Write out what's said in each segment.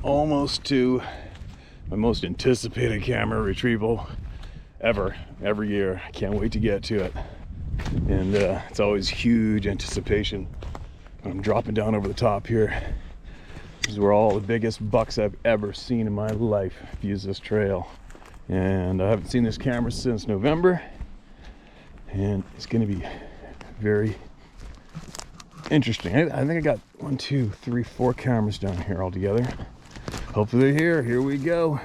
almost to my most anticipated camera retrieval ever, every year. I can't wait to get to it. And it's always huge anticipation. I'm dropping down over the top here. This is where all the biggest bucks I've ever seen in my life use this trail. And I haven't seen this camera since November. And it's gonna be very interesting. I think I got 1, 2, 3, 4 cameras down here all together. Hopefully they're here. Here we go.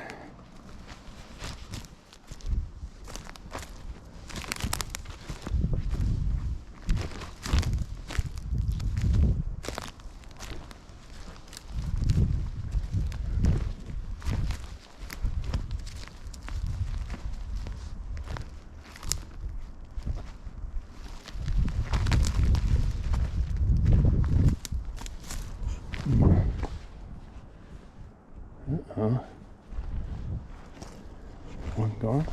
One gone.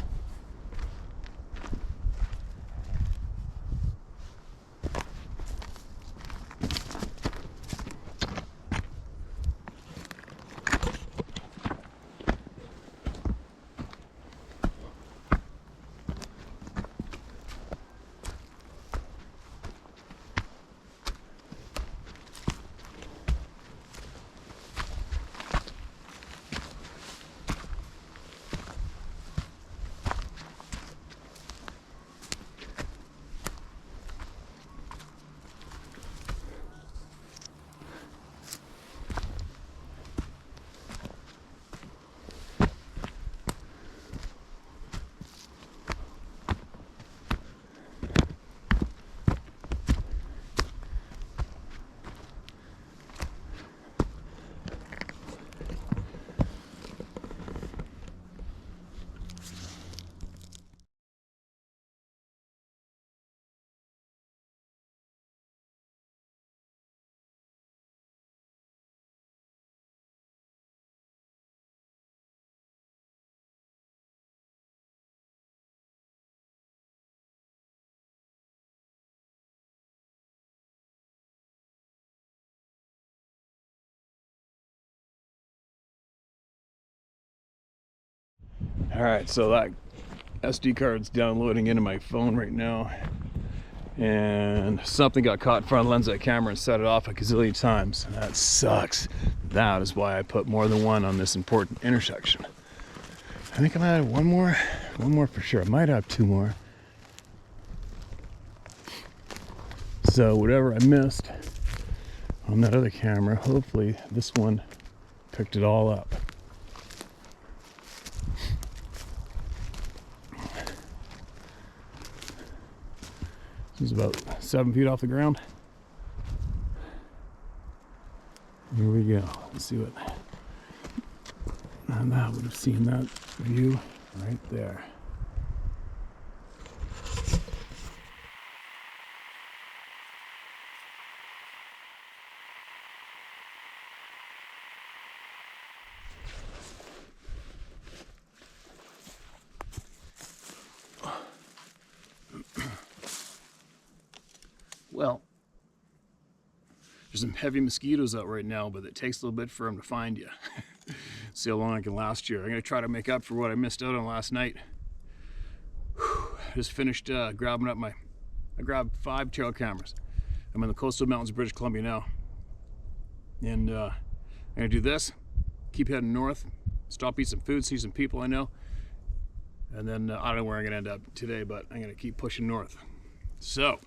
All right, so that SD card's downloading into my phone right now, and something got caught in front of the lens of that camera and set it off a gazillion times. That sucks. That is why I put more than one on this important intersection. I think I might have one more for sure. I might have 2 more. So whatever I missed on that other camera, hopefully this one picked it all up. He's about 7 feet off the ground. Here we go. Let's see what. And that would have seen that view right there. Well, there's some heavy mosquitoes out right now, but it takes a little bit for them to find you. See how long I can last here. I'm gonna try to make up for what I missed out on last night. Just finished grabbing up I grabbed 5 trail cameras. I'm in the coastal mountains of British Columbia now. And I'm gonna do this, keep heading north, stop, eat some food, see some people I know. And then I don't know where I'm gonna end up today, but I'm gonna keep pushing north. So,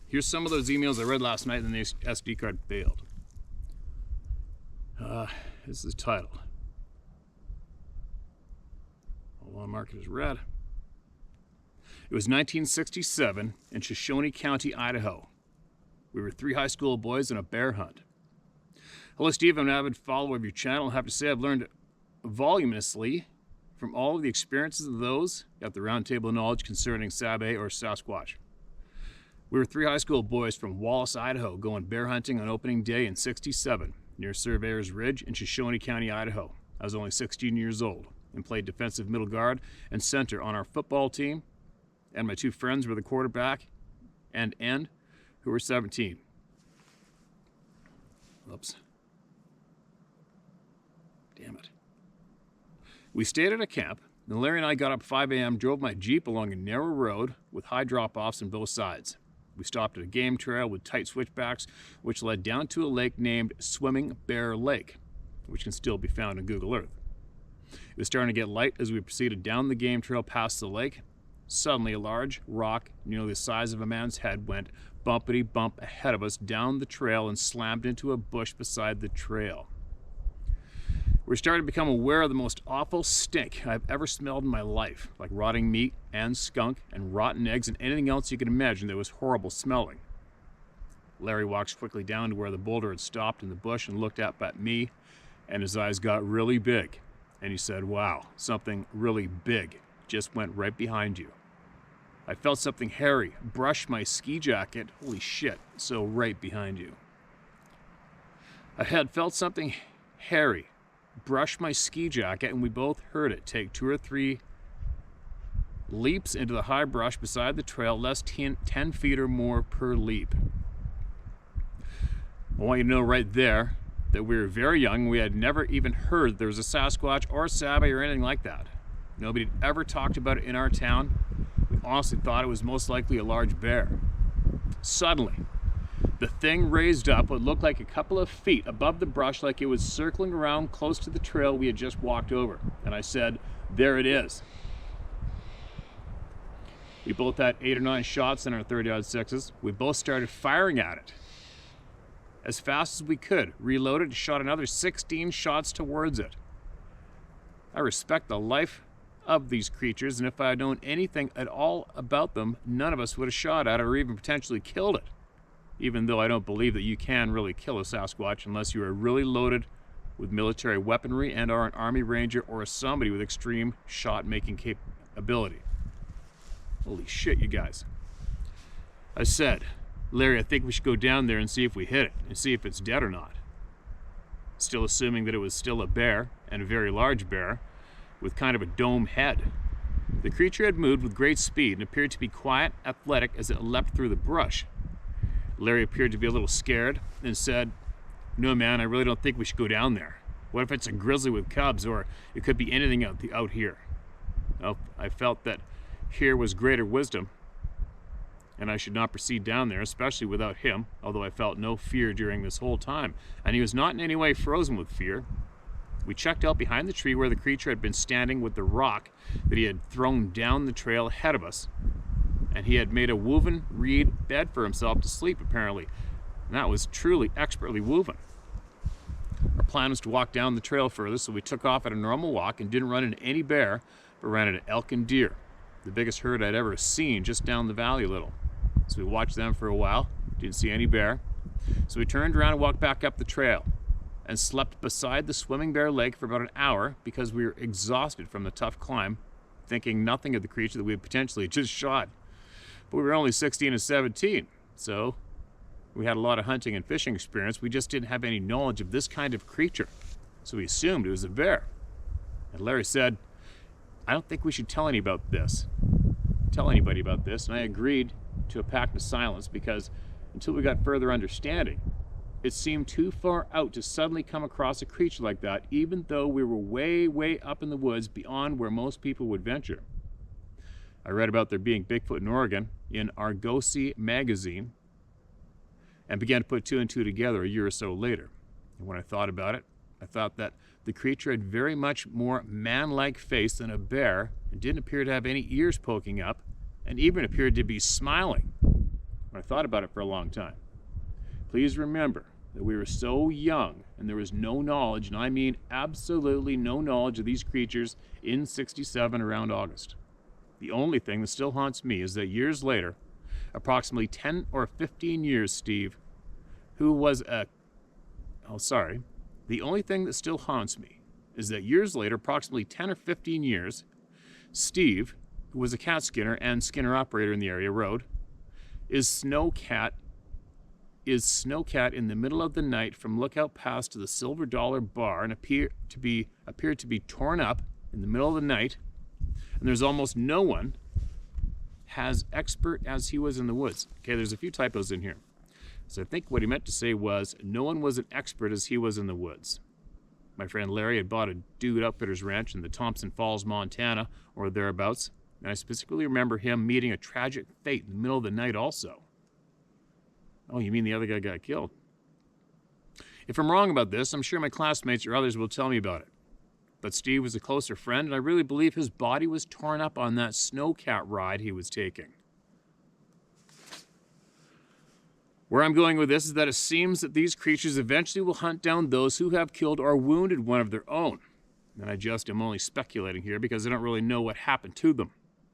here's some of those emails I read last night and the SD card failed. This is titled. Hold on, mark it as red. It was 1967 in Shoshone County, Idaho. We were 3 high school boys on a bear hunt. Hello, Steve. I'm an avid follower of your channel. I have to say I've learned voluminously from all of the experiences of those at the roundtable knowledge concerning Sabe or Sasquatch. We were 3 high school boys from Wallace, Idaho, going bear hunting on opening day in '67 near Surveyor's Ridge in Shoshone County, Idaho. I was only 16 years old and played defensive middle guard and center on our football team, and my 2 friends were the quarterback and end, who were 17. Oops. Damn it. We stayed at a camp, and Larry and I got up 5 a.m., drove my Jeep along a narrow road with high drop-offs on both sides. We stopped at a game trail with tight switchbacks, which led down to a lake named Swimming Bear Lake, which can still be found on Google Earth. It was starting to get light as we proceeded down the game trail past the lake. Suddenly, a large rock nearly the size of a man's head went bumpity-bump ahead of us down the trail and slammed into a bush beside the trail. We're starting to become aware of the most awful stink I've ever smelled in my life, like rotting meat and skunk and rotten eggs and anything else you could imagine that was horrible smelling. Larry walks quickly down to where the boulder had stopped in the bush and looked up at me, and his eyes got really big. And he said, "Wow, something really big just went right behind you." I felt something hairy brush my ski jacket. Holy shit, so right behind you. I had felt something hairy brush my ski jacket, and we both heard it take 2 or 3 leaps into the high brush beside the trail, less 10 feet or more per leap. I want you to know right there that we were very young. We had never even heard there was a Sasquatch or Sabby or anything like that. Nobody had ever talked about it in our town. We honestly thought it was most likely a large bear. Suddenly, the thing raised up what looked like a couple of feet above the brush, like it was circling around close to the trail we had just walked over. And I said, "There it is." We both had 8 or 9 shots in our 30-06s. We both started firing at it as fast as we could, reloaded, and shot another 16 shots towards it. I respect the life of these creatures, and if I had known anything at all about them, none of us would have shot at it or even potentially killed it. Even though I don't believe that you can really kill a Sasquatch unless you are really loaded with military weaponry and are an Army Ranger or somebody with extreme shot-making capability. Holy shit, you guys. I said, "Larry, I think we should go down there and see if we hit it, and see if it's dead or not." Still assuming that it was still a bear, and a very large bear, with kind of a dome head. The creature had moved with great speed and appeared to be quiet, athletic as it leapt through the brush. Larry appeared to be a little scared and said, "No, man, I really don't think we should go down there. What if it's a grizzly with cubs, or it could be anything out here?" Well, I felt that here was greater wisdom, and I should not proceed down there, especially without him, although I felt no fear during this whole time, and he was not in any way frozen with fear. We checked out behind the tree where the creature had been standing with the rock that he had thrown down the trail ahead of us. And he had made a woven reed bed for himself to sleep, apparently. And that was truly expertly woven. Our plan was to walk down the trail further, so we took off at a normal walk and didn't run into any bear, but ran into elk and deer, the biggest herd I'd ever seen just down the valley a little. So we watched them for a while, didn't see any bear. So we turned around and walked back up the trail and slept beside the Swimming Bear Lake for about an hour because we were exhausted from the tough climb, thinking nothing of the creature that we had potentially just shot. But we were only 16 and 17, so we had a lot of hunting and fishing experience. We just didn't have any knowledge of this kind of creature, so we assumed it was a bear. And Larry said, "I don't think we should tell anybody about this. And I agreed to a pact of silence because until we got further understanding, it seemed too far out to suddenly come across a creature like that, even though we were way, way up in the woods beyond where most people would venture. I read about there being Bigfoot in Oregon in Argosy magazine and began to put 2 and 2 together a year or so later. And when I thought about it, I thought that the creature had very much more man-like face than a bear and didn't appear to have any ears poking up and even appeared to be smiling when I thought about it for a long time. Please remember that we were so young and there was no knowledge, and I mean absolutely no knowledge of these creatures in '67 around August. The only thing that still haunts me is that years later, approximately 10 or 15 years, Steve, the only thing that still haunts me is that years later, approximately 10 or 15 years, Steve, who was a cat skinner and skinner operator in the area, wrote, is Snowcat in the middle of the night from Lookout Pass to the Silver Dollar Bar and appeared to be torn up in the middle of the night, and there's almost no one as expert as he was in the woods. Okay, there's a few typos in here. So I think what he meant to say was no one was an expert as he was in the woods. My friend Larry had bought a Dude Outfitters ranch in the Thompson Falls, Montana, or thereabouts, and I specifically remember him meeting a tragic fate in the middle of the night also. Oh, you mean the other guy got killed? If I'm wrong about this, I'm sure my classmates or others will tell me about it. But Steve was a closer friend, and I really believe his body was torn up on that snowcat ride he was taking. Where I'm going with this is that it seems that these creatures eventually will hunt down those who have killed or wounded one of their own. And I just am only speculating here because I don't really know what happened to them.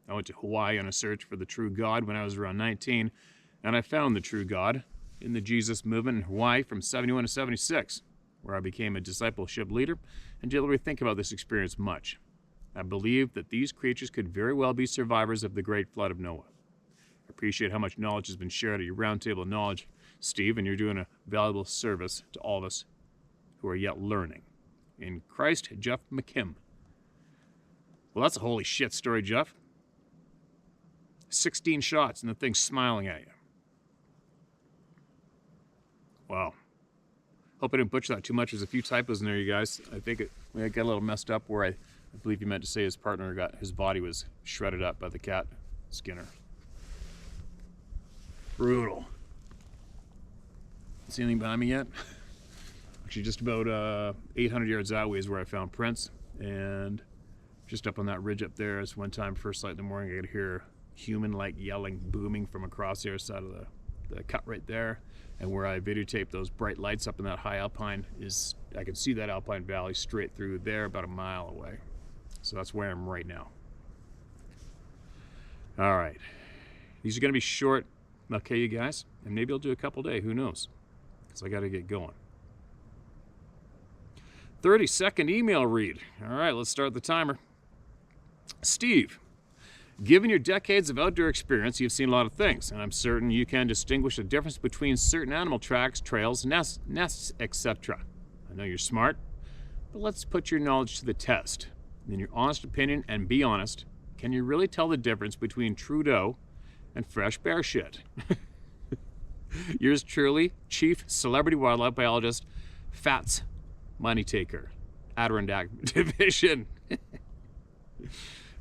I went to Hawaii on a search for the true God when I was around 19, and I found the true God in the Jesus movement in Hawaii from 71 to 76, where I became a discipleship leader and didn't really think about this experience much. I believe that these creatures could very well be survivors of the great flood of Noah. I appreciate how much knowledge has been shared at your roundtable knowledge, Steve, and you're doing a valuable service to all of us who are yet learning. In Christ, Jeff McKim. Well, that's a holy shit story, Jeff. 16 shots and the thing's smiling at you. Wow. Hope I didn't butcher that too much. There's a few typos in there, you guys. I think we got a little messed up where I believe you meant to say his his body was shredded up by the cat Skinner. Brutal. See anything behind me yet? Actually, just about 800 yards that way is where I found prints, and just up on that ridge up there is one time, first light in the morning, I could hear human-like yelling, booming from across the other side of the cut right there. And where I videotaped those bright lights up in that high alpine is, I can see that alpine valley straight through there about a mile away. So that's where I'm right now. All right. These are going to be short, okay, you guys? And maybe I'll do a couple day, who knows? Because I got to get going. 30-second email read. All right, let's start the timer. Steve, given your decades of outdoor experience, you've seen a lot of things, and I'm certain you can distinguish the difference between certain animal tracks, trails, nests, etc. I know you're smart, but let's put your knowledge to the test. In your honest opinion, and be honest, can you really tell the difference between Trudeau and fresh bear shit? Yours truly, Chief Celebrity Wildlife Biologist, Fats Money Taker, Adirondack Division.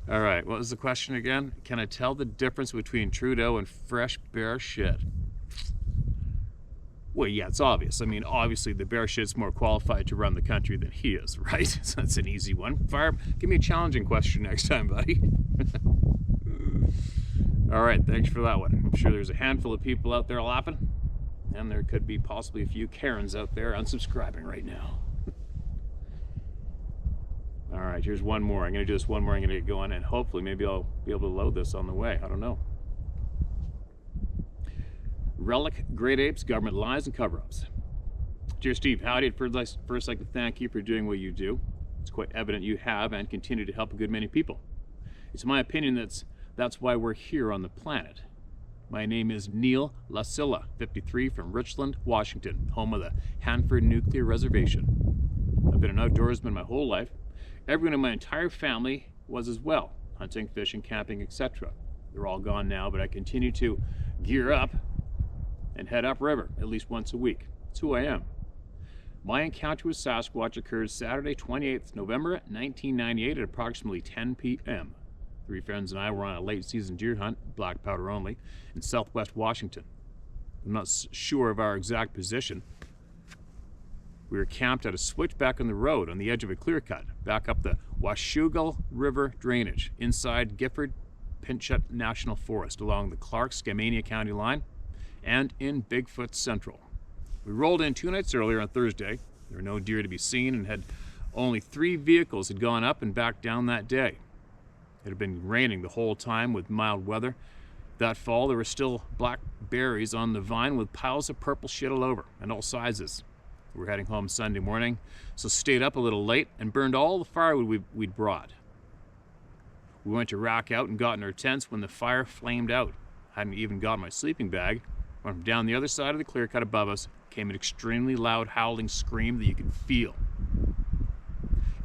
All right, what was the question again? Can I tell the difference between Trudeau and fresh bear shit? Well, yeah, it's obvious. I mean, obviously the bear shit's more qualified to run the country than he is, right? So that's an easy one. Fire, give me a challenging question next time, buddy. All right, thanks for that one. I'm sure there's a handful of people out there laughing, and there could be possibly a few Karens out there unsubscribing right now. All right, here's one more. I'm going to do this one more. I'm going to get going, and hopefully maybe I'll be able to load this on the way. I don't know. Relic, Great Apes, Government Lies, and Cover-Ups. Dear Steve, howdy. I'd first like to thank you for doing what you do. It's quite evident you have and continue to help a good many people. It's my opinion that's why we're here on the planet. My name is Neil Lasilla, 53, from Richland, Washington, home of the Hanford Nuclear Reservation. I've been an outdoorsman my whole life. Everyone in my entire family was as well, hunting, fishing, camping, etc. They're all gone now, but I continue to gear up and head upriver at least once a week. It's who I am. My encounter with Sasquatch occurred Saturday, 28th November 1998 at approximately 10 p.m. Three friends and I were on a late season deer hunt, black powder only, in southwest Washington. I'm not sure of our exact position. We were camped at a switchback on the road on the edge of a clear cut, back up the Washougal River drainage, inside Gifford-Pinchot National Forest, along the Clark-Skamania County line, and in Bigfoot Central. We rolled in 2 nights earlier on Thursday. There were no deer to be seen, and had only 3 vehicles had gone up and back down that day. It had been raining the whole time with mild weather. That fall, there were still black berries on the vine with piles of purple shit all over, and all sizes. We were heading home Sunday morning, so stayed up a little late and burned all the firewood we'd brought. We went to rack out and got in our tents when the fire flamed out. Hadn't even got my sleeping bag when from down the other side of the clear cut above us came an extremely loud howling scream that you could feel.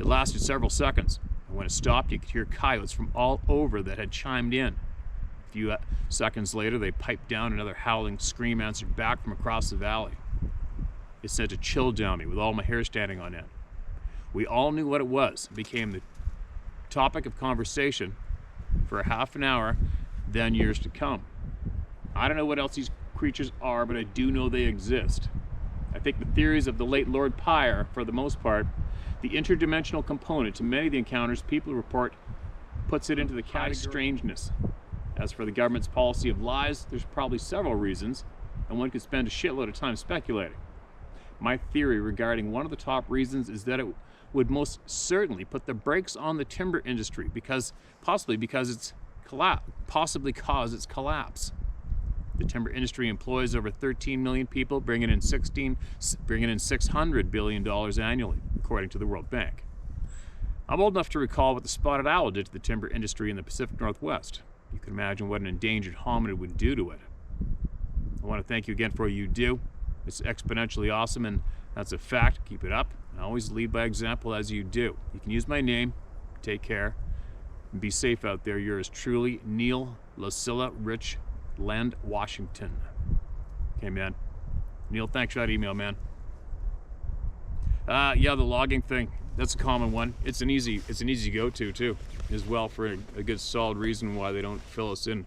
It lasted several seconds, and when it stopped, you could hear coyotes from all over that had chimed in. A few seconds later, they piped down another howling scream answered back from across the valley. It sent a chill down me with all my hair standing on end. We all knew what it was. It became the topic of conversation for a half an hour, then years to come. I don't know what else these creatures are, but I do know they exist. I think the theories of the late Lord Pyre, for the most part, the interdimensional component to many of the encounters people report puts it into the category of strangeness. As for the government's policy of lies, there's probably several reasons, and one could spend a shitload of time speculating. My theory regarding one of the top reasons is that it would most certainly put the brakes on the timber industry possibly because it's cause its collapse. The timber industry employs over 13 million people, bringing in $600 billion annually, according to the World Bank. I'm old enough to recall what the spotted owl did to the timber industry in the Pacific Northwest. You can imagine what an endangered hominid would do to it. I want to thank you again for what you do. It's exponentially awesome, and that's a fact. Keep it up, and always lead by example as you do. You can use my name. Take care, and be safe out there. Yours truly, Neil Lucilla Rich Land, Washington. Okay, man. Neil, thanks for that email, man. Yeah, the logging thing. That's a common one. It's an easy go-to too, as well, for a good solid reason why they don't fill us in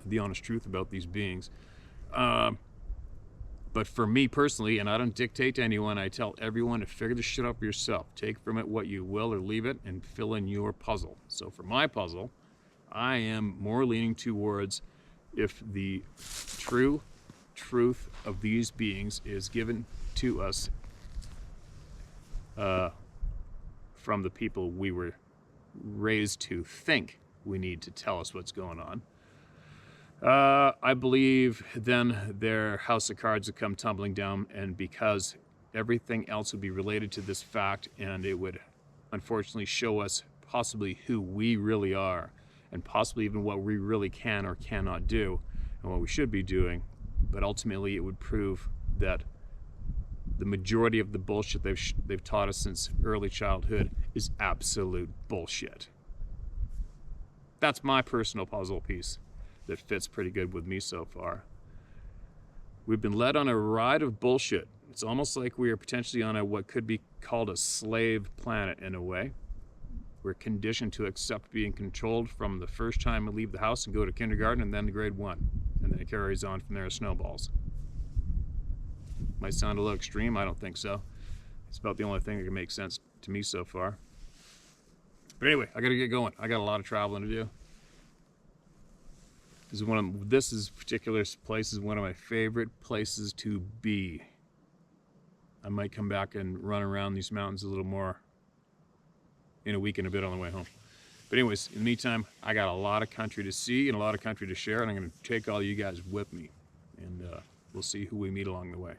the honest truth about these beings. But for me personally, and I don't dictate to anyone, I tell everyone to figure this shit out for yourself. Take from it what you will or leave it and fill in your puzzle. So for my puzzle, I am more leaning towards if the true truth of these beings is given to us from the people we were raised to think we need to tell us what's going on. I believe then their house of cards would come tumbling down, and because everything else would be related to this fact, and it would unfortunately show us possibly who we really are, and possibly even what we really can or cannot do, and what we should be doing. But ultimately it would prove that the majority of the bullshit they've taught us since early childhood is absolute bullshit. That's my personal puzzle piece that fits pretty good with me so far. We've been led on a ride of bullshit. It's almost like we are potentially on what could be called a slave planet in a way. We're conditioned to accept being controlled from the first time we leave the house and go to kindergarten, and then to grade 1. And then it carries on from there as snowballs. Might sound a little extreme, I don't think so. It's about the only thing that can make sense to me so far. But anyway, I gotta get going. I got a lot of traveling to do. This particular place is one of my favorite places to be. I might come back and run around these mountains a little more in a week and a bit on the way home. But anyways, in the meantime, I got a lot of country to see and a lot of country to share, and I'm going to take all you guys with me, and we'll see who we meet along the way.